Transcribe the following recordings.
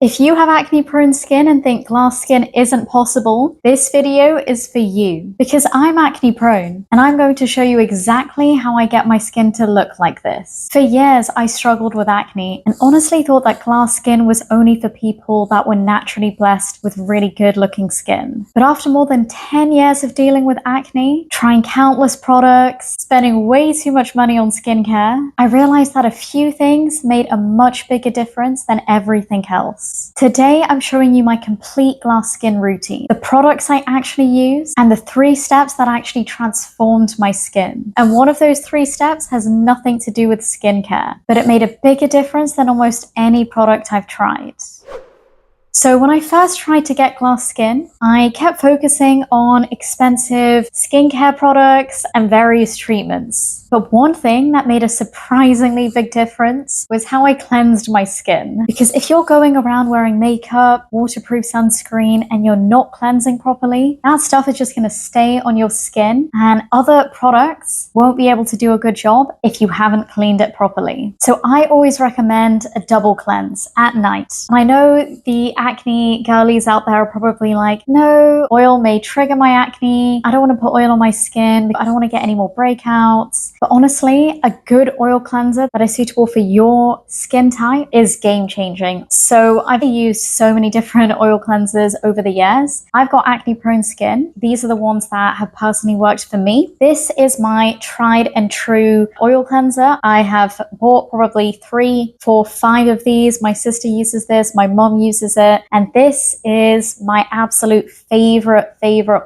If you have acne-prone skin and think glass skin isn't possible, this video is for you. Because I'm acne-prone, and I'm going to show you exactly how I get my skin to look like this. For years, I struggled with acne and honestly thought that glass skin was only for people that were naturally blessed with really good-looking skin. But after more than 10 years of dealing with acne, trying countless products, spending way too much money on skincare, I realized that a few things made a much bigger difference than everything else. Today, I'm showing you my complete glass skin routine, the products I actually use, and the 3 steps that actually transformed my skin. And one of those 3 steps has nothing to do with skincare, but it made a bigger difference than almost any product I've tried. So when I first tried to get glass skin, I kept focusing on expensive skincare products and various treatments. But one thing that made a surprisingly big difference was how I cleansed my skin. Because if you're going around wearing makeup, waterproof sunscreen, and you're not cleansing properly, that stuff is just going to stay on your skin, and other products won't be able to do a good job if you haven't cleaned it properly. So I always recommend a double cleanse at night. And I know the acne girlies out there are probably like, no, oil may trigger my acne. I don't want to put oil on my skin. I don't want to get any more breakouts. But honestly, a good oil cleanser that is suitable for your skin type is game changing. So I've used so many different oil cleansers over the years. I've got acne prone skin. These are the ones that have personally worked for me. This is my tried and true oil cleanser. I have bought probably 3, 4, 5 of these. My sister uses this. My mom uses it. And this is my absolute favorite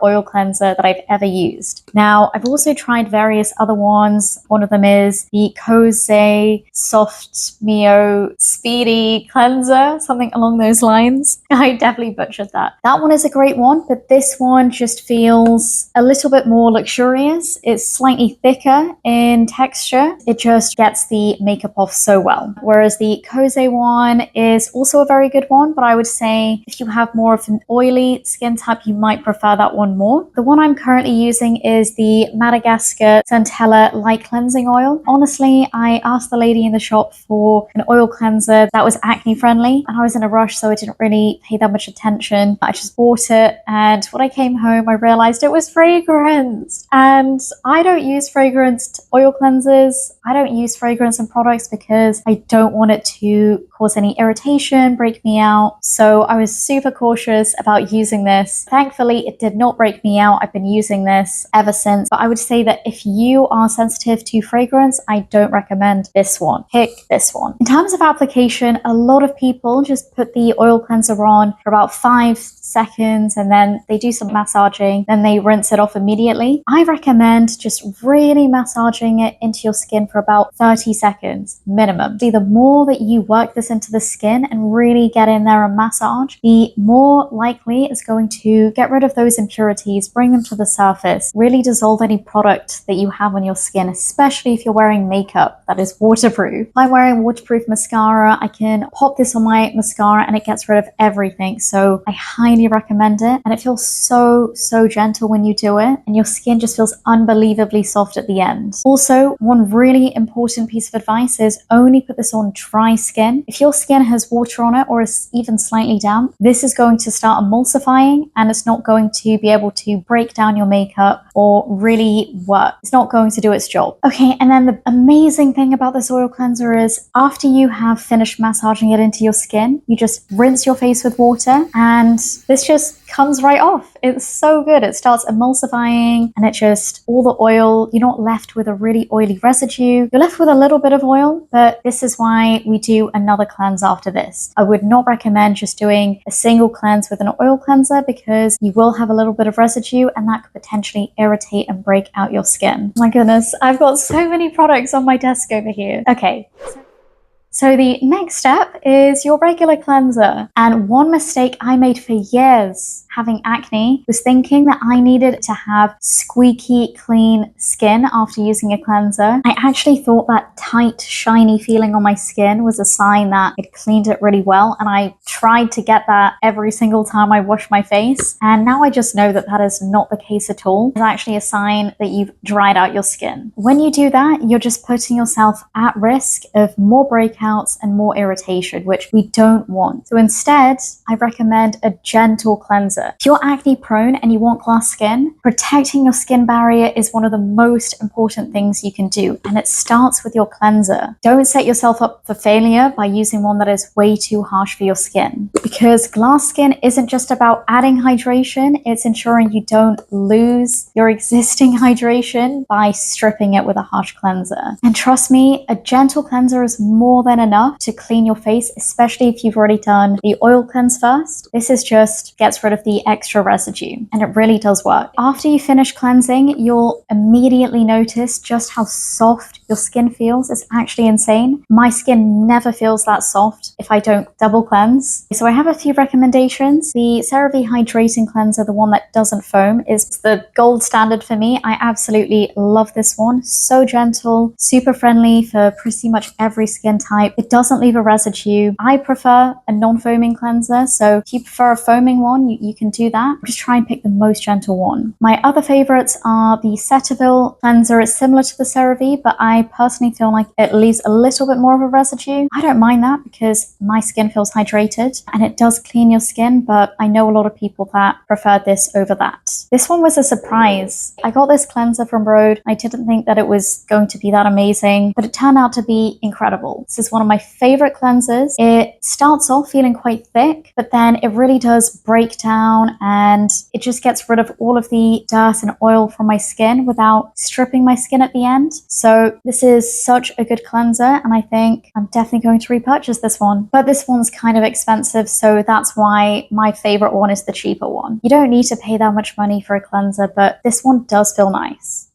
oil cleanser that I've ever used. Now, I've also tried various other ones. One of them is the Kose Soft Mio Speedy Cleanser, something along those lines. I definitely butchered that. That one is a great one, but this one just feels a little bit more luxurious. It's slightly thicker in texture. It just gets the makeup off so well. Whereas the Kose one is also a very good one, but I would say if you have more of an oily skin type, you might prefer that one more. The one I'm currently using is the Madagascar Centella Light Cleansing Oil. Honestly, I asked the lady in the shop for an oil cleanser that was acne friendly, and I was in a rush, so I didn't really pay that much attention. I just bought it, and when I came home, I realized it was fragranced. And I don't use fragranced oil cleansers. I don't use fragrance in products because I don't want it to cause any irritation, break me out. So I was super cautious about using this. Thankfully, it did not break me out. I've been using this ever since. But I would say that if you are sensitive to fragrance, I don't recommend this one. Pick this one. In terms of application, a lot of people just put the oil cleanser on for about 5 seconds and then they do some massaging, then they rinse it off immediately. I recommend just really massaging it into your skin for about 30 seconds minimum. See, the more that you work this into the skin and really get in there and massage, the more likely it's going to get rid of those impurities, bring them to the surface, really dissolve any product that you have on your skin, especially if you're wearing makeup that is waterproof. If I'm wearing waterproof mascara, I can pop this on my mascara and it gets rid of everything. So I highly recommend it, and it feels so gentle when you do it, and your skin just feels unbelievably soft at the end. Also, one really important piece of advice is only put this on dry skin. If your skin has water on it or is even slightly damp, this is going to start emulsifying and it's not going to be able to break down your makeup or really work. It's not going to do its job. Okay, and then the amazing thing about this oil cleanser is after you have finished massaging it into your skin, you just rinse your face with water and this just comes right off. It's so good. It starts emulsifying and it just, all the oil, you're not left with a really oily residue. You're left with a little bit of oil, but this is why we do another cleanse after this. I would not recommend just doing a single cleanse with an oil cleanser because you will have a little bit of residue and that could potentially irritate and break out your skin. My goodness, I've got so many products on my desk over here. Okay. So the next step is your regular cleanser. And one mistake I made for years having acne was thinking that I needed to have squeaky clean skin after using a cleanser. I actually thought that tight, shiny feeling on my skin was a sign that I'd cleaned it really well, and I tried to get that every single time I wash my face. And now I just know that that is not the case at all. It's actually a sign that you've dried out your skin. When you do that, you're just putting yourself at risk of more breakouts breakouts and more irritation, which we don't want. So instead, I recommend a gentle cleanser. If you're acne prone and you want glass skin, protecting your skin barrier is one of the most important things you can do, and it starts with your cleanser. Don't set yourself up for failure by using one that is way too harsh for your skin, because glass skin isn't just about adding hydration, it's ensuring you don't lose your existing hydration by stripping it with a harsh cleanser. And trust me, a gentle cleanser is more than enough to clean your face, especially if you've already done the oil cleanse first. This is just gets rid of the extra residue, and it really does work. After you finish cleansing, you'll immediately notice just how soft your skin feels. It's actually insane. My skin never feels that soft if I don't double cleanse. So I have a few recommendations. The CeraVe Hydrating Cleanser, the one that doesn't foam, is the gold standard for me. I absolutely love this one. So gentle, super friendly for pretty much every skin type. It doesn't leave a residue. I prefer a non-foaming cleanser, so if you prefer a foaming one, you can do that. Just try and pick the most gentle one. My other favorites are the Cetaphil cleanser. It's similar to the CeraVe, but I personally feel like it leaves a little bit more of a residue. I don't mind that because my skin feels hydrated and it does clean your skin, but I know a lot of people that prefer this over that. This one was a surprise. I got this cleanser from Rhode. I didn't think that it was going to be that amazing, but it turned out to be incredible. This is one of my favorite cleansers. It starts off feeling quite thick, but then it really does break down and it just gets rid of all of the dirt and oil from my skin without stripping my skin at the end. So this is such a good cleanser, and I think I'm definitely going to repurchase this one. But this one's kind of expensive, so that's why my favorite one is the cheaper one. You don't need to pay that much money for a cleanser, but this one does feel nice.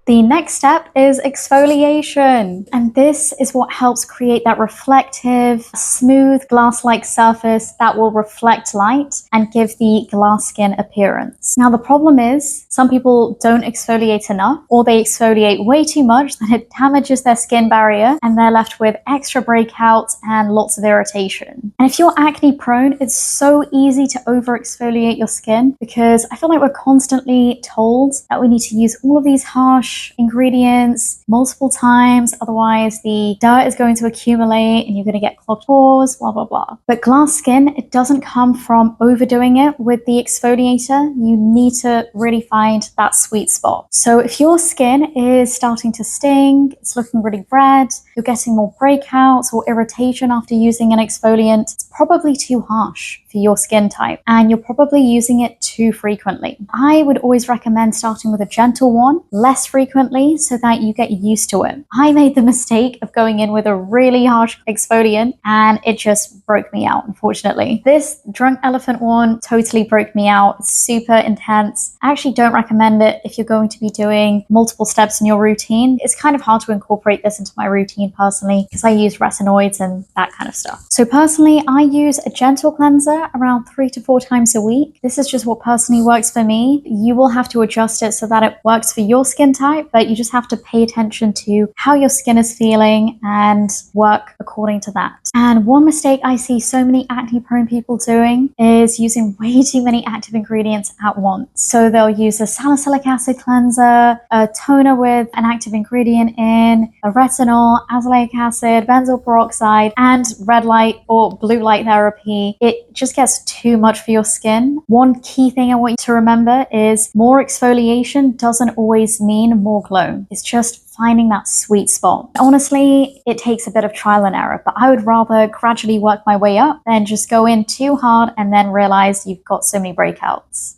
The next step is exfoliation, and this is what helps create that reflective, smooth, glass-like surface that will reflect light and give the glass skin appearance. Now, the problem is some people don't exfoliate enough, or they exfoliate way too much, then it damages their skin barrier, and they're left with extra breakouts and lots of irritation. And if you're acne prone, it's so easy to over-exfoliate your skin, because I feel like we're constantly told that we need to use all of these harsh ingredients multiple times, otherwise the dirt is going to accumulate and you're going to get clogged pores, blah blah blah. But glass skin, it doesn't come from overdoing it with the exfoliator. You need to really find that sweet spot. So if your skin is starting to sting, it's looking really red, you're getting more breakouts or irritation after using an exfoliant, it's probably too harsh for your skin type, and you're probably using it too frequently. I would always recommend starting with a gentle one, less frequently, so that you get used to it. I made the mistake of going in with a really harsh exfoliant, and it just broke me out, unfortunately. This Drunk Elephant one totally broke me out. It's super intense. I actually don't recommend it if you're going to be doing multiple steps in your routine. It's kind of hard to incorporate this into my routine personally, because I use retinoids and that kind of stuff. So personally, I use a gentle cleanser around 3 to 4 times a week. This is just what personally works for me. You will have to adjust it so that it works for your skin type, but you just have to pay attention to how your skin is feeling and work according to that. And one mistake I see so many acne prone people doing is using way too many active ingredients at once. So they'll use a salicylic acid cleanser, a toner with an active ingredient in, a retinol, azelaic acid, benzoyl peroxide, and red light or blue light therapy. It just gets too much for your skin. One key thing I want you to remember is more exfoliation doesn't always mean more glow. It's just finding that sweet spot. Honestly, it takes a bit of trial and error, but I would rather gradually work my way up than just go in too hard and then realize you've got so many breakouts.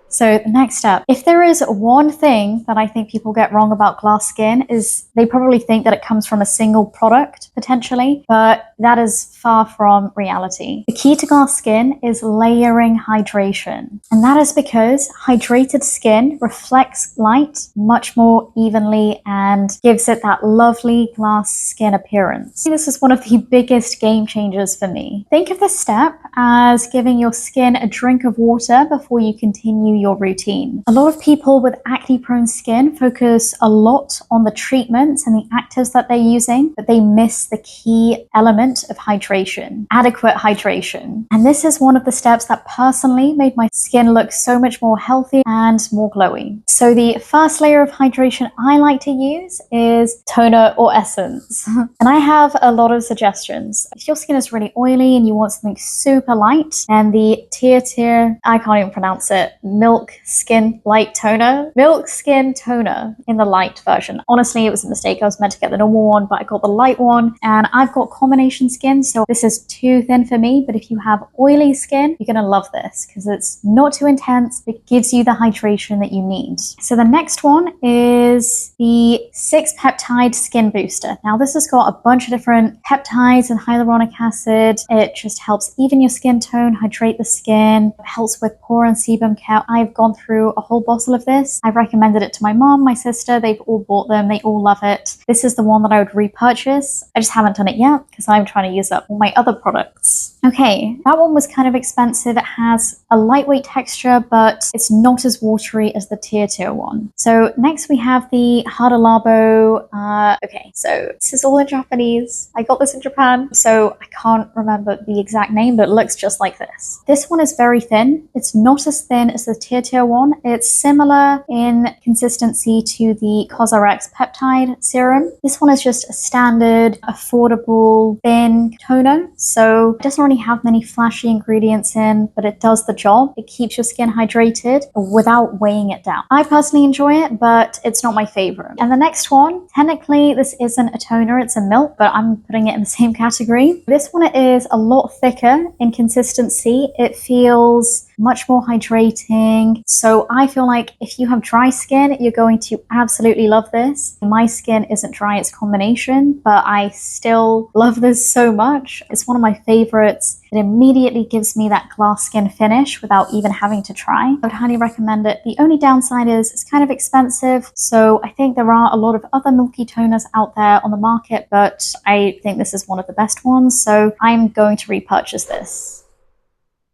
So the next step, if there is one thing that I think people get wrong about glass skin, is they probably think that it comes from a single product potentially, but that is far from reality. The key to glass skin is layering hydration. And that is because hydrated skin reflects light much more evenly and gives it that lovely glass skin appearance. This is one of the biggest game changers for me. Think of this step as giving your skin a drink of water before you continue your routine. A lot of people with acne-prone skin focus a lot on the treatments and the actives that they're using, but they miss the key element of hydration, adequate hydration. And this is one of the steps that personally made my skin look so much more healthy and more glowy. So the first layer of hydration I like to use is toner or essence. And I have a lot of suggestions. If your skin is really oily and you want something super light, then the I can't even pronounce it, Milk Skin Light Toner. Milk Skin Toner in the light version. Honestly, it was a mistake. I was meant to get the normal one, but I got the light one, and I've got combination skin, so this is too thin for me. But if you have oily skin, you're gonna love this because it's not too intense. It gives you the hydration that you need. So the next one is the 6 Peptide Skin Booster. Now this has got a bunch of different peptides and hyaluronic acid. It just helps even your skin tone, hydrate the skin, helps with pore and sebum care. I've gone through a whole bottle of this. I've recommended it to my mom, my sister. They've all bought them. They all love it. This is the one that I would repurchase. I just haven't done it yet because I'm trying to use up all my other products. Okay, that one was kind of expensive. It has a lightweight texture, but it's not as watery as the Tier one. So next we have the Hada Labo. Okay, so this is all in Japanese. I got this in Japan, so I can't remember the exact name, but it looks just like this. This one is very thin. It's not as thin as the Tier one. It's similar in consistency to the COSRX peptide serum. This one is just a standard, affordable, thin toner. So it doesn't really have many flashy ingredients in, but it does the job. It keeps your skin hydrated without weighing it down. I personally enjoy it, but it's not my favorite. And the next one, technically this isn't a toner, it's a milk, but I'm putting it in the same category. This one is a lot thicker in consistency. It feels much more hydrating. So I feel like if you have dry skin, you're going to absolutely love this. My skin isn't dry, it's combination, but I still love this so much. It's one of my favorites. It immediately gives me that glass skin finish without even having to try. I would highly recommend it. The only downside is it's kind of expensive. So I think there are a lot of other milky toners out there on the market, but I think this is one of the best ones. So I'm going to repurchase this.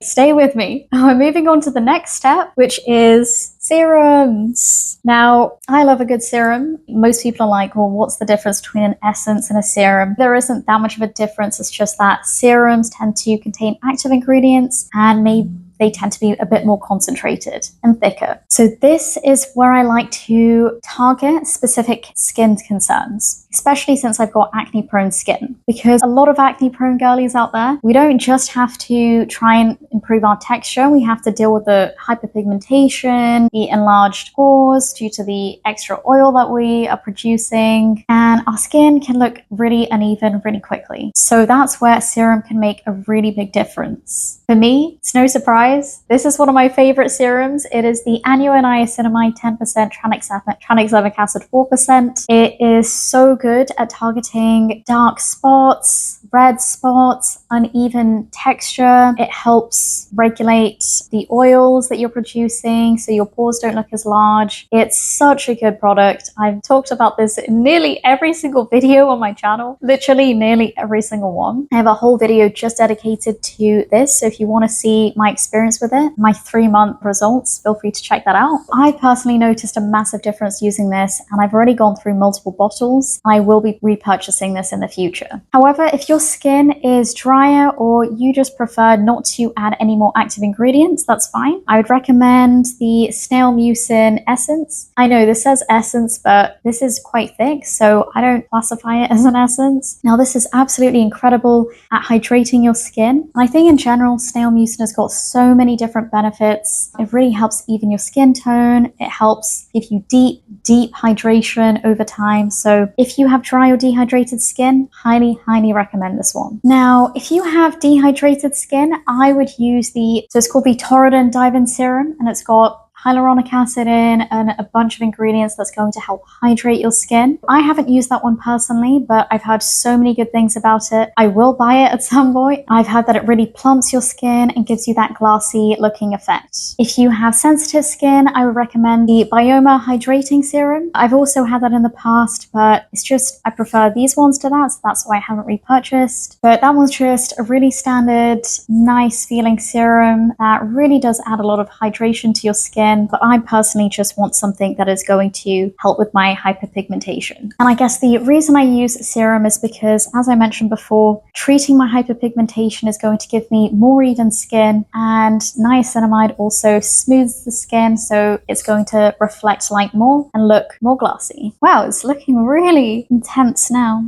Stay with me. We're moving on to the next step, which is serums. Now, I love a good serum. Most people are like, well, what's the difference between an essence and a serum? There isn't that much of a difference. It's just that serums tend to contain active ingredients and maybe they tend to be a bit more concentrated and thicker. So this is where I like to target specific skin concerns, especially since I've got acne-prone skin. Because a lot of acne-prone girlies out there, we don't just have to try and improve our texture, we have to deal with the hyperpigmentation, the enlarged pores due to the extra oil that we are producing, and our skin can look really uneven really quickly. So that's where a serum can make a really big difference. For me, it's no surprise, this is one of my favorite serums. It is the Niacinamide 10% tranexamic acid 4%. It is so good at targeting dark spots, red spots, uneven texture. It helps regulate the oils that you're producing so your pores don't look as large. It's such a good product. I've talked about this in nearly every single video on my channel, literally nearly every single one. I have a whole video just dedicated to this, so if you want to see my experience with it, my 3-month results, feel free to check that out. I personally noticed a massive difference using this, and I've already gone through multiple bottles. I will be repurchasing this in the future. However, if your skin is drier or you just prefer not to add any more active ingredients, that's fine. I would recommend the snail mucin essence. I know this says essence, but this is quite thick, so I don't classify it as an essence. Now, this is absolutely incredible at hydrating your skin. And I think in general, snail mucin has got so many different benefits. It really helps even your skin tone. It helps give you deep hydration over time. So if you have dry or dehydrated skin, highly recommend this one. Now, if you have dehydrated skin, I would use so it's called the Torridon Dive-In Serum, and it's got hyaluronic acid in and a bunch of ingredients that's going to help hydrate your skin. I haven't used that one personally, but I've heard so many good things about it. I will buy it at some point. I've heard that it really plumps your skin and gives you that glassy looking effect. If you have sensitive skin, I would recommend the Bioma Hydrating Serum. I've also had that in the past, but it's just, I prefer these ones to that, so that's why I haven't repurchased. But that one's just a really standard, nice feeling serum that really does add a lot of hydration to your skin. skin, but I personally just want something that is going to help with my hyperpigmentation. And I guess the reason I use serum is because, as I mentioned before, treating my hyperpigmentation is going to give me more even skin, and niacinamide also smooths the skin, so it's going to reflect light more and look more glossy. Wow, it's looking really intense now.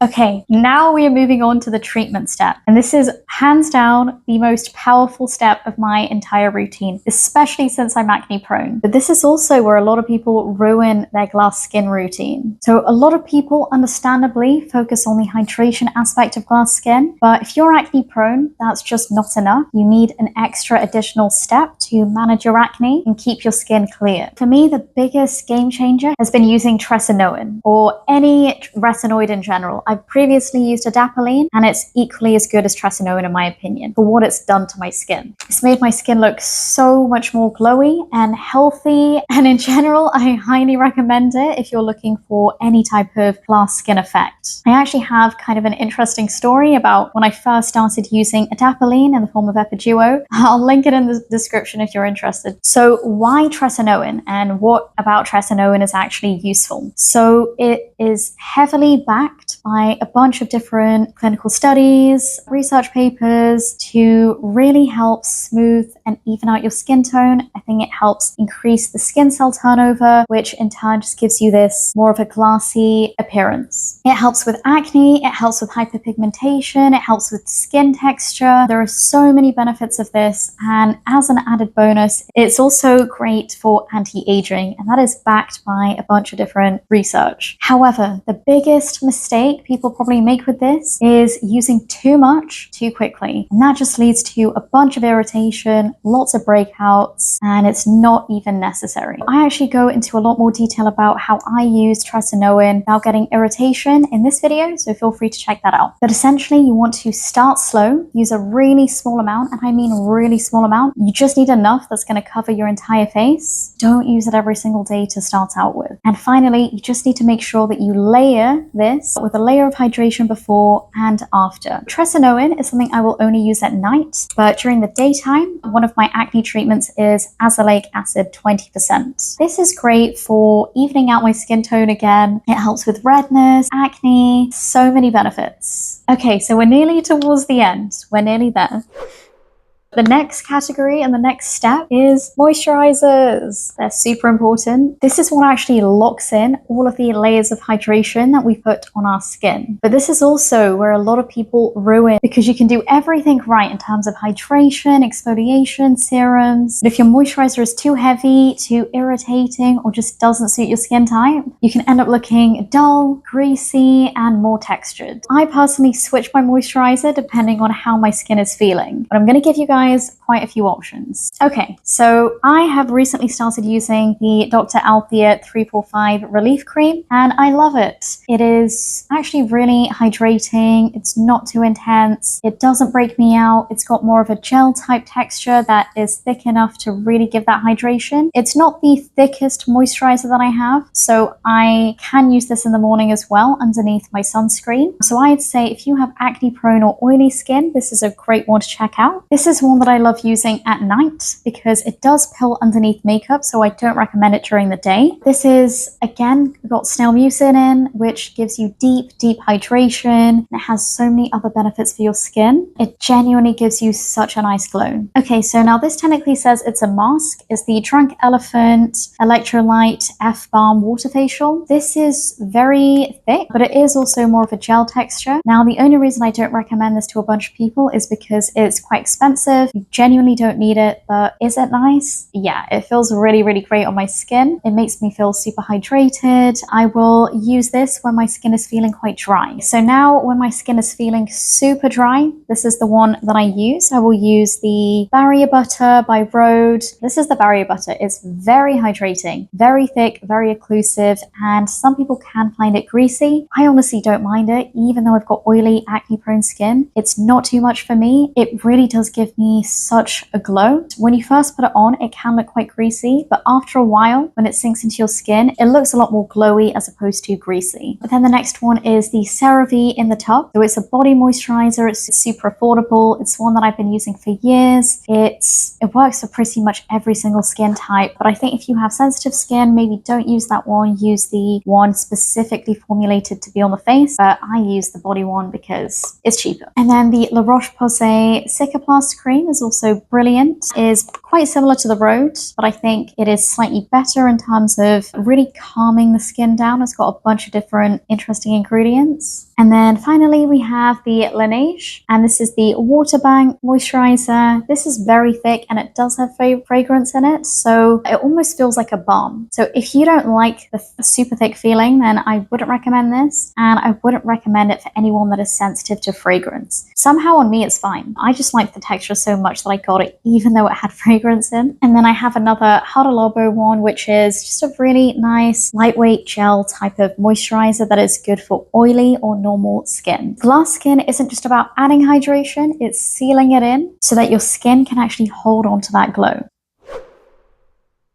Okay, now we are moving on to the treatment step. And this is hands down the most powerful step of my entire routine, especially since I'm acne prone. But this is also where a lot of people ruin their glass skin routine. So a lot of people understandably focus on the hydration aspect of glass skin, but if you're acne prone, that's just not enough. You need an extra additional step to manage your acne and keep your skin clear. For me, the biggest game changer has been using Tretinoin, or any retinoid in general. I've previously used adapalene, and it's equally as good as Tretinoin in my opinion for what it's done to my skin. It's made my skin look so much more glowy and healthy, and in general, I highly recommend it if you're looking for any type of glass skin effect. I actually have kind of an interesting story about when I first started using adapalene in the form of Epiduo. I'll link it in the description if you're interested. So why Tretinoin, and what about Tretinoin is actually useful? So it is heavily backed by a bunch of different clinical studies, research papers to really help smooth and even out your skin tone. I think it helps increase the skin cell turnover, which in turn just gives you this more of a glassy appearance. It helps with acne, it helps with hyperpigmentation, it helps with skin texture. There are so many benefits of this, and as an added bonus, it's also great for anti-aging, and that is backed by a bunch of different research. However, the biggest mistake people probably make with this is using too much too quickly, and that just leads to a bunch of irritation, lots of breakouts, and it's not even necessary. I actually go into a lot more detail about how I use Tretinoin without getting irritation in this video, so feel free to check that out. But essentially, you want to start slow, use a really small amount, and I mean really small amount. You just need enough that's going to cover your entire face. Don't use it every single day to start out with. And finally, you just need to make sure that you layer this with a layer of hydration before and after. Tretinoin is something I will only use at night, but during the daytime, one of my acne treatments is Azelaic acid 20%. This is great for evening out my skin tone again. It helps with redness, acne, so many benefits. Okay, so we're nearly towards the end. We're nearly there. The next category and the next step is moisturizers. They're super important. This is what actually locks in all of the layers of hydration that we put on our skin. But this is also where a lot of people ruin, because you can do everything right in terms of hydration, exfoliation, serums. But if your moisturizer is too heavy, too irritating, or just doesn't suit your skin type, you can end up looking dull, greasy, and more textured. I personally switch my moisturizer depending on how my skin is feeling, but I'm going to give you guys quite a few options. Okay, so I have recently started using the Dr. Althea 345 Relief Cream, and I love it. It is actually really hydrating. It's not too intense. It doesn't break me out. It's got more of a gel type texture that is thick enough to really give that hydration. It's not the thickest moisturizer that I have, so I can use this in the morning as well underneath my sunscreen. So I'd say if you have acne prone or oily skin, this is a great one to check out. This is one that I love using at night because it does pill underneath makeup, so I don't recommend it during the day. This is, again, got snail mucin in, which gives you deep hydration. It has so many other benefits for your skin. It genuinely gives you such a nice glow. Okay, so now this technically says it's a mask. It's the Drunk Elephant Electrolyte F-Balm Water Facial. This is very thick, but it is also more of a gel texture. Now, the only reason I don't recommend this to a bunch of people is because it's quite expensive. You genuinely don't need it, but is it nice? Yeah, it feels really great on my skin. It makes me feel super hydrated. I will use this when my skin is feeling quite dry. So now when my skin is feeling super dry, this is the one that I use. I will use the Barrier Butter by Rhode. This is the Barrier Butter. It's very hydrating, very thick, very occlusive, and some people can find it greasy. I honestly don't mind it, even though I've got oily, acne-prone skin. It's not too much for me. It really does give me such a glow. It's when you first put it on, it can look quite greasy, but after a while, when it sinks into your skin, it looks a lot more glowy as opposed to greasy. But then the next one is the CeraVe in the tub. So it's a body moisturizer. It's super affordable. It's one that I've been using for years. It works for pretty much every single skin type, but I think if you have sensitive skin, maybe don't use that one. Use the one specifically formulated to be on the face, but I use the body one because it's cheaper. And then the La Roche-Posay Cicaplast cream is also brilliant. It is quite similar to the Rhode, but I think it is slightly better in terms of really calming the skin down. It's got a bunch of different interesting ingredients. And then finally we have the Laneige, and this is the Water Bank moisturizer. This is very thick and it does have fragrance in it, so it almost feels like a balm. So if you don't like the super thick feeling, then I wouldn't recommend this, and I wouldn't recommend it for anyone that is sensitive to fragrance. Somehow on me it's fine. I just like the texture so much that I got it even though it had fragrance in. And then I have another Hada Labo one, which is just a really nice lightweight gel type of moisturizer that is good for oily or normal skin. Glass skin isn't just about adding hydration, it's sealing it in so that your skin can actually hold on to that glow.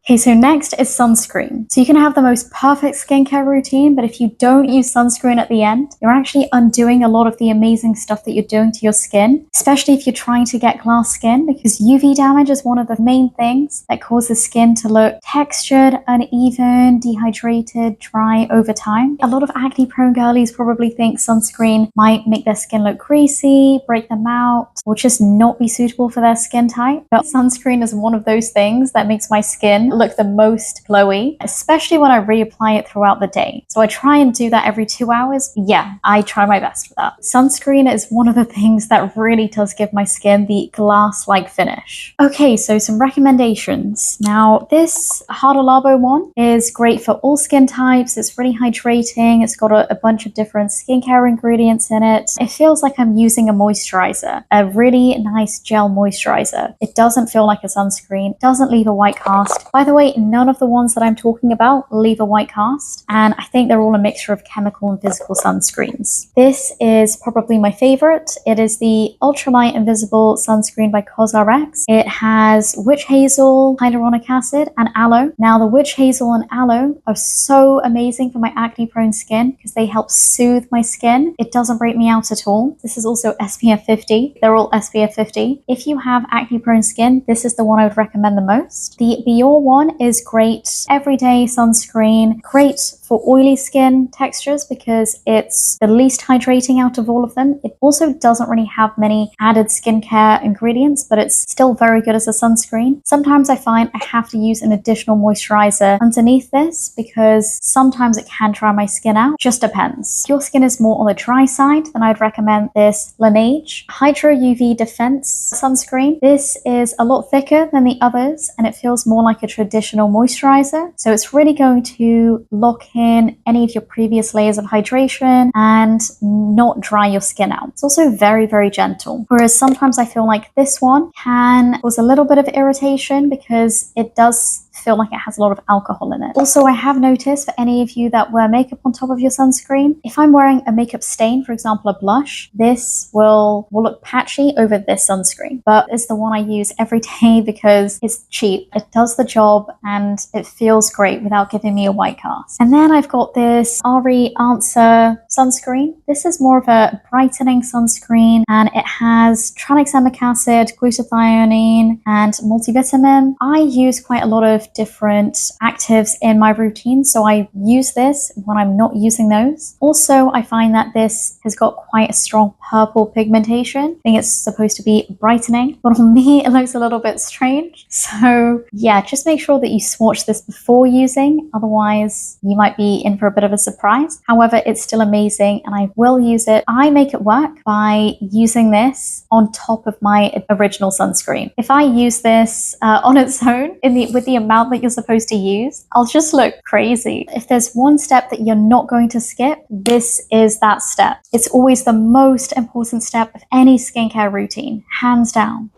Okay, so next is sunscreen. So you can have the most perfect skincare routine, but if you don't use sunscreen at the end, you're actually undoing a lot of the amazing stuff that you're doing to your skin, especially if you're trying to get glass skin, because UV damage is one of the main things that causes skin to look textured, uneven, dehydrated, dry over time. A lot of acne-prone girlies probably think sunscreen might make their skin look greasy, break them out, or just not be suitable for their skin type. But sunscreen is one of those things that makes my skin look the most glowy, especially when I reapply it throughout the day. So I try and do that every 2 hours. Yeah, I try my best for that. Sunscreen is one of the things that really does give my skin the glass-like finish. Okay, so some recommendations. Now, this Hada Labo one is great for all skin types. It's really hydrating. It's got a bunch of different skincare ingredients in it. It feels like I'm using a moisturizer, a really nice gel moisturizer. It doesn't feel like a sunscreen, doesn't leave a white cast. By the way, none of the ones that I'm talking about leave a white cast, and I think they're all a mixture of chemical and physical sunscreens. This is probably my favorite. It is the Ultralight Invisible Sunscreen by CosRx. It has witch hazel, hyaluronic acid, and aloe. Now, the witch hazel and aloe are so amazing for my acne-prone skin because they help soothe my skin. It doesn't break me out at all. This is also SPF 50. They're all SPF 50. If you have acne-prone skin, this is the one I would recommend the most. The Biore one is great everyday sunscreen, great for oily skin textures because it's the least hydrating out of all of them. It also doesn't really have many added skincare ingredients, but it's still very good as a sunscreen. Sometimes I find I have to use an additional moisturizer underneath this because sometimes it can dry my skin out. Just depends. If your skin is more on the dry side, then I'd recommend this Laneige Hydro UV Defense sunscreen. This is a lot thicker than the others and it feels more like a traditional moisturizer. So it's really going to lock in any of your previous layers of hydration and not dry your skin out. It's also very, very gentle. Whereas sometimes I feel like this one can cause a little bit of irritation because it does feel like it has a lot of alcohol in it. Also, I have noticed for any of you that wear makeup on top of your sunscreen, if I'm wearing a makeup stain, for example, a blush, this will look patchy over this sunscreen. But it's the one I use every day because it's cheap. It does the job and it feels great without giving me a white cast. And then I've got this RE Answer sunscreen. This is more of a brightening sunscreen and it has tranexamic acid, glutathione, and multivitamin. I use quite a lot of different actives in my routine, so I use this when I'm not using those. Also, I find that this has got quite a strong purple pigmentation. I think it's supposed to be brightening, but on me it looks a little bit strange. So yeah, just make sure that you swatch this before using, otherwise you might be in for a bit of a surprise. However, it's still amazing and I will use it. I make it work by using this on top of my original sunscreen. If I use this on its own with the amount that you're supposed to use, I'll just look crazy. If there's one step that you're not going to skip, this is that step. It's always the most important step of any skincare routine, hands down.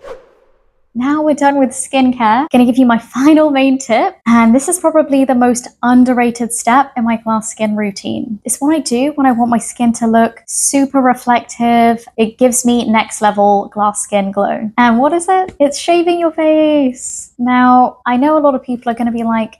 Now we're done with skincare. I'm gonna give you my final main tip, and this is probably the most underrated step in my glass skin routine. It's what I do when I want my skin to look super reflective. It gives me next level glass skin glow. And what is it? It's shaving your face. Now, I know a lot of people are gonna be like,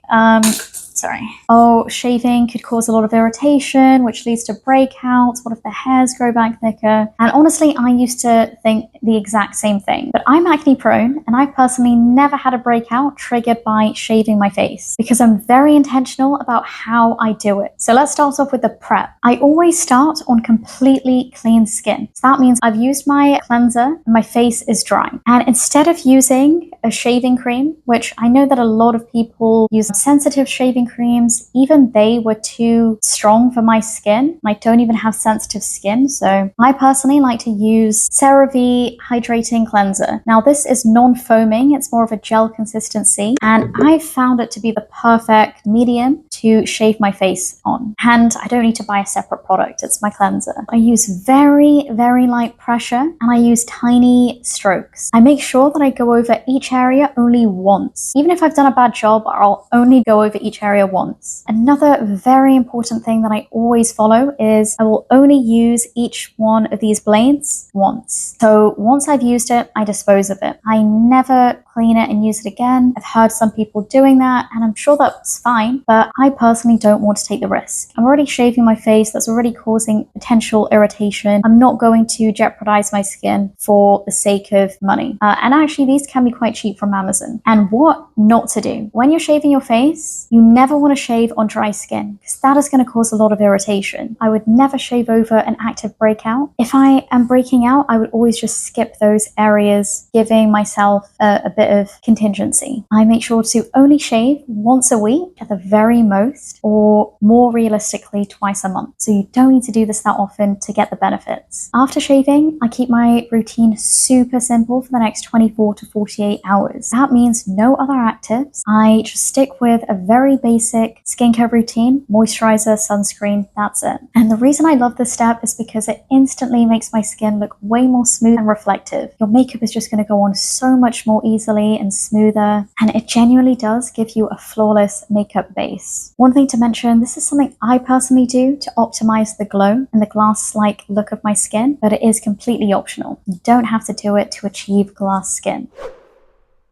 oh, shaving could cause a lot of irritation, which leads to breakouts. What if the hairs grow back thicker? And honestly, I used to think the exact same thing. But I'm acne prone, and I personally never had a breakout triggered by shaving my face because I'm very intentional about how I do it. So let's start off with the prep. I always start on completely clean skin. So that means I've used my cleanser and my face is dry. And instead of using a shaving cream, which I know that a lot of people use sensitive shaving creams, even they were too strong for my skin. I don't even have sensitive skin, so I personally like to use CeraVe Hydrating Cleanser. Now this is non-foaming, it's more of a gel consistency, and I found it to be the perfect medium to shave my face on. And I don't need to buy a separate product, it's my cleanser. I use very, very light pressure, and I use tiny strokes. I make sure that I go over each area only once. Even if I've done a bad job, I'll only go over each area once. Another very important thing that I always follow is I will only use each one of these blades once. So once I've used it, I dispose of it. I never clean it and use it again. I've heard some people doing that, and I'm sure that's fine, but I personally don't want to take the risk. I'm already shaving my face, that's already causing potential irritation. I'm not going to jeopardize my skin for the sake of money. And actually, these can be quite cheap from Amazon. And what not to do. When you're shaving your face, you never want to shave on dry skin because that is going to cause a lot of irritation. I would never shave over an active breakout. If I am breaking out, I would always just skip those areas, giving myself a bit of contingency. I make sure to only shave once a week at the very most, or more realistically twice a month. So you don't need to do this that often to get the benefits. After shaving, I keep my routine super simple for the next 24 to 48 hours. That means no other actives. I just stick with a very basic skincare routine, moisturizer, sunscreen, that's it. And the reason I love this step is because it instantly makes my skin look way more smooth and reflective. Your makeup is just going to go on so much more easily and smoother, and it genuinely does give you a flawless makeup base. One thing to mention, this is something I personally do to optimize the glow and the glass-like look of my skin, but it is completely optional. You don't have to do it to achieve glass skin.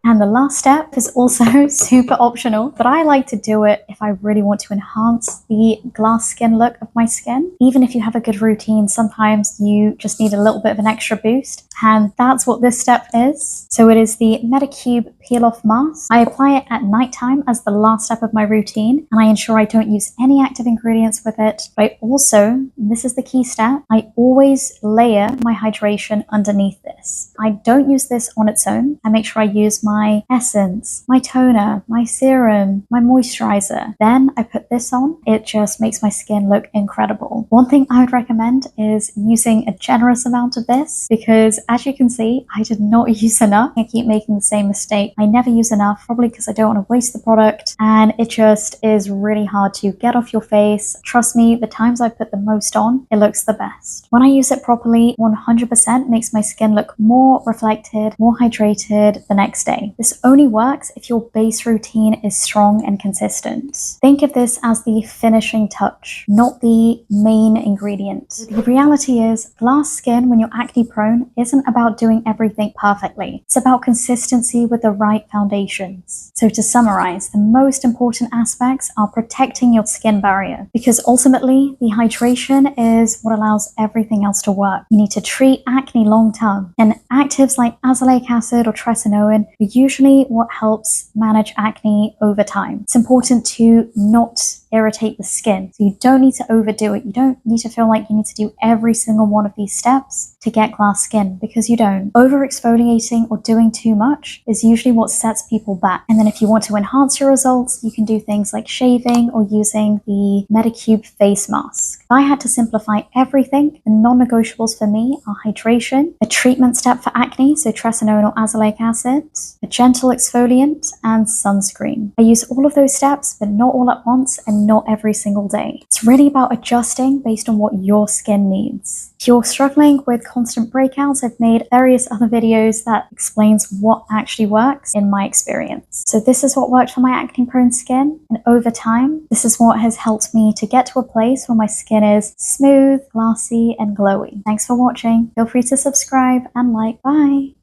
And the last step is also super optional, but I like to do it if I really want to enhance the glass skin look of my skin. Even if you have a good routine, sometimes you just need a little bit of an extra boost, and that's what this step is. So it is the Medicube Peel Off Mask. I apply it at nighttime as the last step of my routine, and I ensure I don't use any active ingredients with it. But I also, and this is the key step, I always layer my hydration underneath this. I don't use this on its own. I make sure I use my essence, my toner, my serum, my moisturizer. Then I put this on. It just makes my skin look incredible. One thing I would recommend is using a generous amount of this, because as you can see, I did not use enough. I keep making the same mistake. I never use enough, probably because I don't want to waste the product, and it just is really hard to get off your face. Trust me, the times I put the most on, it looks the best. When I use it properly, 100% makes my skin look more reflected, more hydrated the next day. This only works if your base routine is strong and consistent. Think of this as the finishing touch, not the main ingredient. The reality is, glass skin when you're acne prone isn't about doing everything perfectly. It's about consistency with the right foundations. So to summarize, the most important aspects are protecting your skin barrier, because ultimately the hydration is what allows everything else to work. You need to treat acne long term, and actives like azelaic acid or tretinoin are usually what helps manage acne over time. It's important to not irritate the skin, so you don't need to overdo it. You don't need to feel like you need to do every single one of these steps to get glass skin, because you don't. Over exfoliating or doing too much is usually what sets people back. And then if you want to enhance your results, you can do things like shaving or using the Medicube face mask. If I had to simplify everything, the non-negotiables for me are hydration, a treatment step for acne, so tretinoin or azelaic acid, a gentle exfoliant, and sunscreen. I use all of those steps, but not all at once and not every single day. It's really about adjusting based on what your skin needs. If you're struggling with constant breakouts, I've made various other videos that explains what actually works in my experience. So this is what worked for my acne-prone skin, and over time, this is what has helped me to get to a place where my skin is smooth, glassy, and glowy. Thanks for watching. Feel free to subscribe and like. Bye!